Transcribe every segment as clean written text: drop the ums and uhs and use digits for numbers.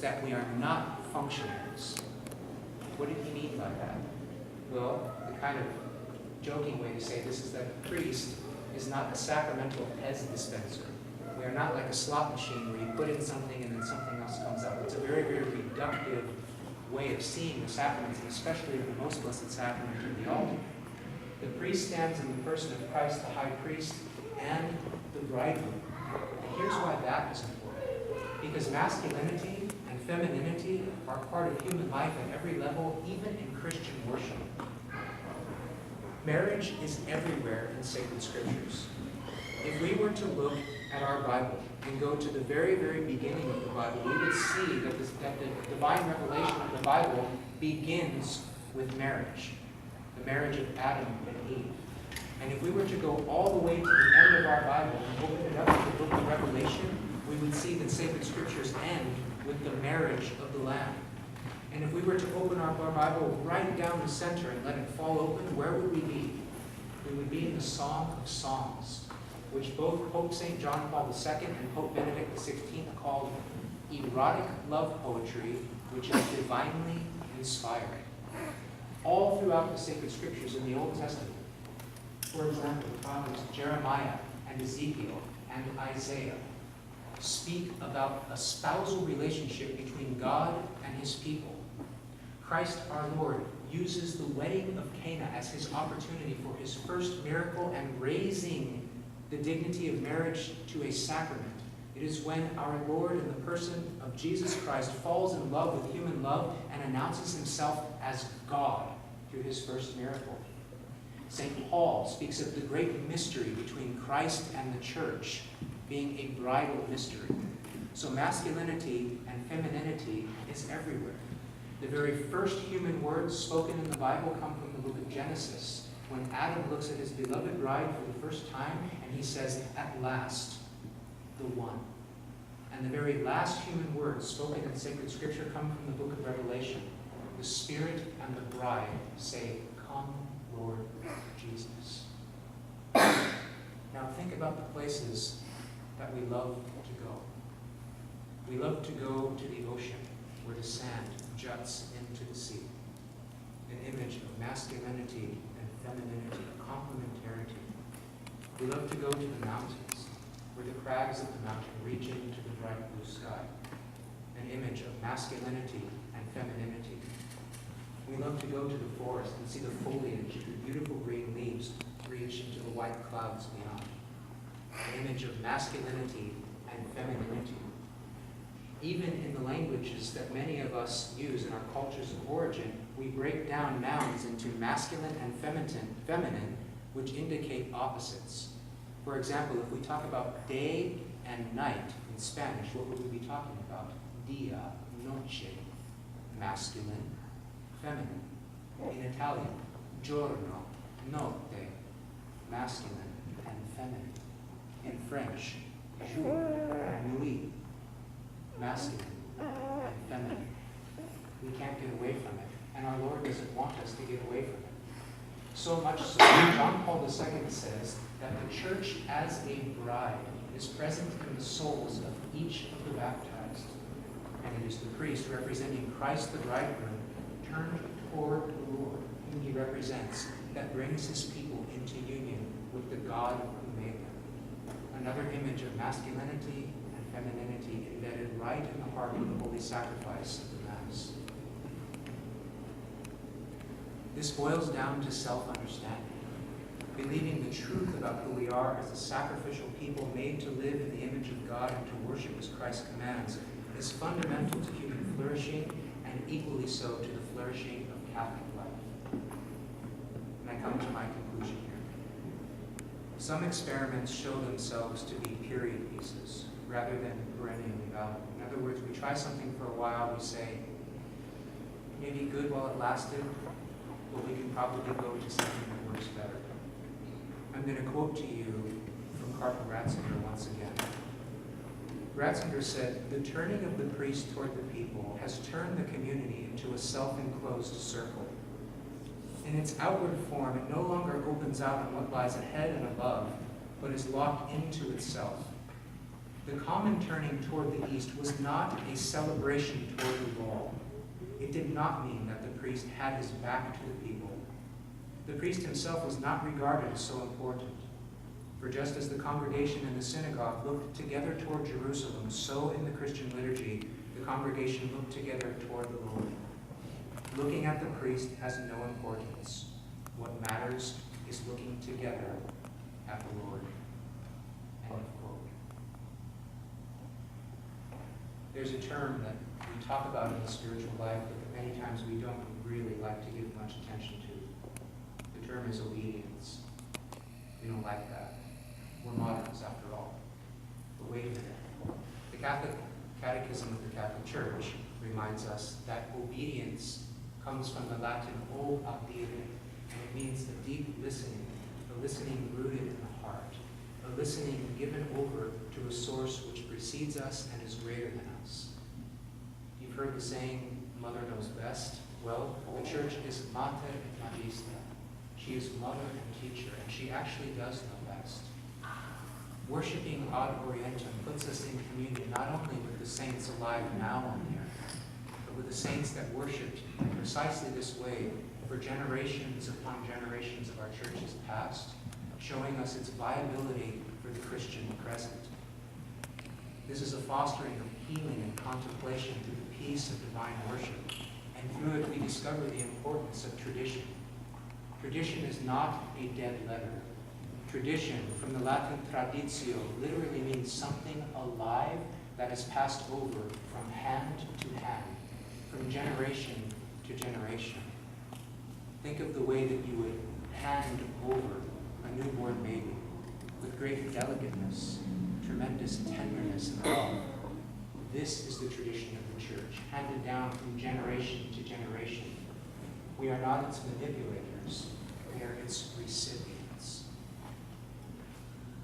that we are not functionaries. What did he mean by that? Well, the kind of joking way to say this is that a priest is not a sacramental Pez dispenser. We are not like a slot machine where you put in something and then something else comes out. It's a very, very reductive way of seeing the sacraments, and especially the most blessed sacrament of the altar. The priest stands in the person of Christ, the high priest, and the bridegroom. And here's why that is important. Because masculinity and femininity are part of human life at every level, even in Christian worship. Marriage is everywhere in sacred scriptures. If we were to look at our Bible and go to the very, very beginning of the Bible, we would see that the divine revelation of the Bible begins with marriage, the marriage of Adam and Eve. And if we were to go all the way to the end of our Bible and open it up to the book of Revelation, we would see that sacred scriptures end with the marriage of the Lamb. And if we were to open our Bible right down the center and let it fall open, where would we be? We would be in the Song of Songs, which both Pope St. John Paul II and Pope Benedict XVI called erotic love poetry, which is divinely inspiring. All throughout the sacred scriptures in the Old Testament, for example, the prophets Jeremiah and Ezekiel and Isaiah speak about a spousal relationship between God and his people. Christ our Lord uses the wedding of Cana as his opportunity for his first miracle and raising the dignity of marriage to a sacrament. It is when our Lord in the person of Jesus Christ falls in love with human love and announces himself as God through his first miracle. St. Paul speaks of the great mystery between Christ and the church being a bridal mystery. So masculinity and femininity is everywhere. The very first human words spoken in the Bible come from the book of Genesis, when Adam looks at his beloved bride for the first time and he says, "At last, the one." And the very last human words spoken in sacred scripture come from the book of Revelation. The Spirit and the bride say, "Come, Lord Jesus." Now think about the places that we love to go. We love to go to the ocean, where the sand juts into the sea. An image of masculinity and femininity, complementarity. We love to go to the mountains, where the crags of the mountain reach into the bright blue sky. An image of masculinity and femininity. We love to go to the forest and see the foliage, the beautiful green leaves reach into the white clouds beyond. An image of masculinity and femininity. Even in the languages that many of us use in our cultures of origin, we break down nouns into masculine and feminine, which indicate opposites. For example, if we talk about day and night in Spanish, what would we be talking about? Dia, noche, masculine, feminine. In Italian, giorno, notte, masculine and feminine. In French, jour, nuit, masculine and feminine. We can't get away from it, and our Lord doesn't want us to get away from it. So much so, John Paul II says that the church as a bride is present in the souls of each of the baptized, and it is the priest representing Christ the bridegroom turned toward the Lord, whom he represents, that brings his people into union with the God who made them. Another image of masculinity and femininity embedded right in the heart of the holy sacrifice of the Mass. This boils down to self-understanding, believing the truth about who we are as a sacrificial people made to live in the image of God and to worship as Christ commands is fundamental to human flourishing and equally so to the flourishing of Catholic life. And I come to my conclusion here. Some experiments show themselves to be period pieces rather than perennially valid. In other words, we try something for a while, we say, maybe good while it lasted, but we can probably go to something that works better. I'm going to quote to you from Cardinal Ratzinger once again. Ratzinger said, "The turning of the priest toward the people has turned the community into a self-enclosed circle. In its outward form, it no longer opens out on what lies ahead and above, but is locked into itself. The common turning toward the east was not a celebration toward the law. It did not mean that the priest had his back to the people. The priest himself was not regarded as so important. For just as the congregation in the synagogue looked together toward Jerusalem, so in the Christian liturgy, the congregation looked together toward the Lord. Looking at the priest has no importance. What matters is looking together at the Lord. End of quote. There's a term that we talk about in the spiritual life, but that many times we don't really like to give much attention to. The term is obedience. We don't like that. We're moderns, after all. But wait a minute. The Catholic Catechism of the Catholic Church reminds us that obedience comes from the Latin ob audire, and it means a deep listening, a listening rooted in the heart, a listening given over to a source which precedes us and is greater than us. You've heard the saying, mother knows best. Well, the Church is mater et magista. She is mother and teacher, and she actually does know best. Worshiping ad orientem puts us in communion not only with the saints alive now on the earth, but with the saints that worshipped in precisely this way for generations upon generations of our churches past, showing us its viability for the Christian present. This is a fostering of healing and contemplation through the peace of divine worship, and through it we discover the importance of tradition. Tradition is not a dead letter. Tradition, from the Latin traditio, literally means something alive that is passed over from hand to hand, from generation to generation. Think of the way that you would hand over a newborn baby with great delicateness, tremendous tenderness and love. This is the tradition of the Church, handed down from generation to generation. We are not its manipulators, we are its recipients.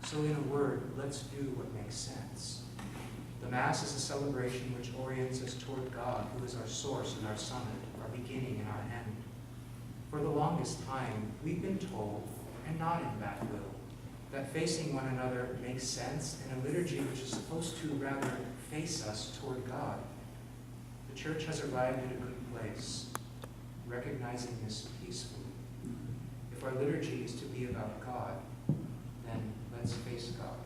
So in a word, let's do what makes sense. The Mass is a celebration which orients us toward God, who is our source and our summit, our beginning and our end. For the longest time, we've been told, and not in bad will, that facing one another makes sense in a liturgy which is supposed to rather face us toward God. The Church has arrived at a good place, recognizing this peacefully. If our liturgy is to be about God, then let's face God.